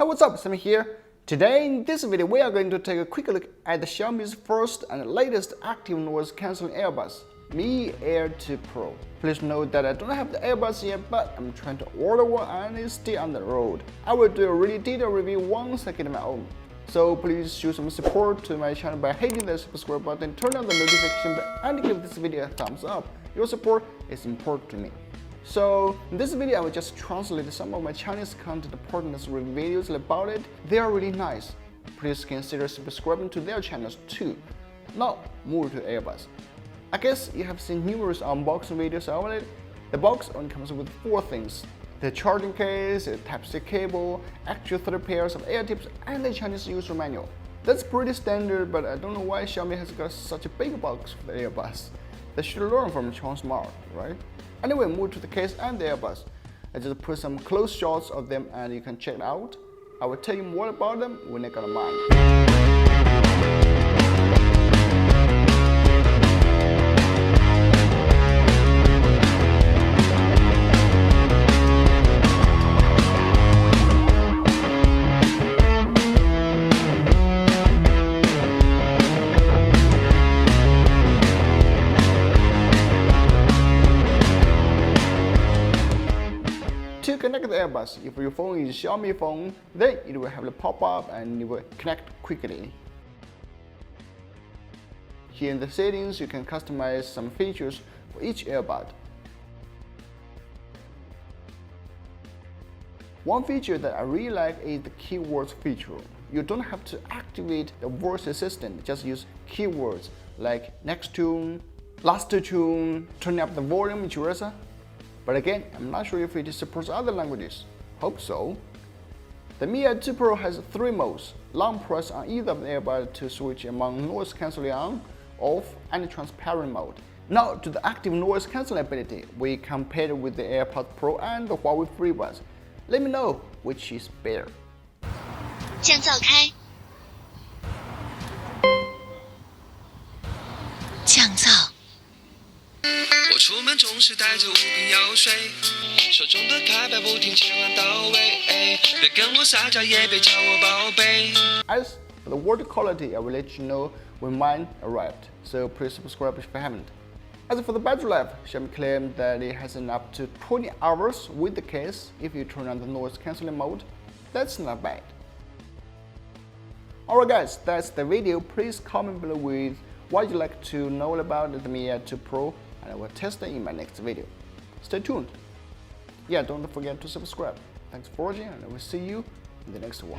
Hey, what's up? Sam here. Today in this video we are going to take a quick look at the Xiaomi's first and latest active noise cancelling earbuds, Mi Air 2 Pro. Please note that I don't have the earbuds yet, but I'm trying to order one and it's still on the road. I will do a really detailed review once I get my own. So please show some support to my channel by hitting the subscribe button, turn on the notification bell, and give this video a thumbs up. Your support is important to me. So in this video I will just translate some of my Chinese content partners' reviews about it. They are really nice. Please consider subscribing to their channels too. Now move to earbuds. I guess you have seen numerous unboxing videos of it. The box only comes with 4 things: the charging case, a Type-C cable, actual 3 pairs of ear tips, and the Chinese user manual. That's pretty standard, but I don't know why Xiaomi has got such a big box for the earbuds. They should learn from Smart, right? Anyway, move to the case and the earbuds. I just put some close shots of them and you can check it out. I will tell you more about them when I got mine. To connect the earbuds, if your phone is a Xiaomi phone, then it will have a pop-up and it will connect quickly. Here in the settings, you can customize some features for each earbud. One feature that I really like is the keywords feature. You don't have to activate the voice assistant, just use keywords like next tune, last tune, turn up the volume, etc. But again, I'm not sure if it supports other languages. Hope so. The Mi Air 2 Pro has 3 modes. Long press on either of the earbuds to switch among noise cancelling on, off, and transparent mode. Now to the active noise cancelling ability, we compared with the Airpods Pro and the Huawei FreeBuds. Let me know which is better. 降噪开，降噪。我出门总是带着5瓶药水，手中的卡牌不停切换到位，别跟我撒娇，也别叫我宝贝。 As for the word quality, I will let you know when mine arrived, so please subscribe if you haven't. As for the battery life, Xiaomi claimed that it has an up to 20 hours with the case if you turn on the noise cancelling mode. That's not bad. Alright guys, that's the video. Please comment below with what you'd like to know about the Mi Air 2 Pro, and I will test it in my next video. Stay tuned. Yeah, don't forget to subscribe. Thanks for watching, and I will see you in the next one.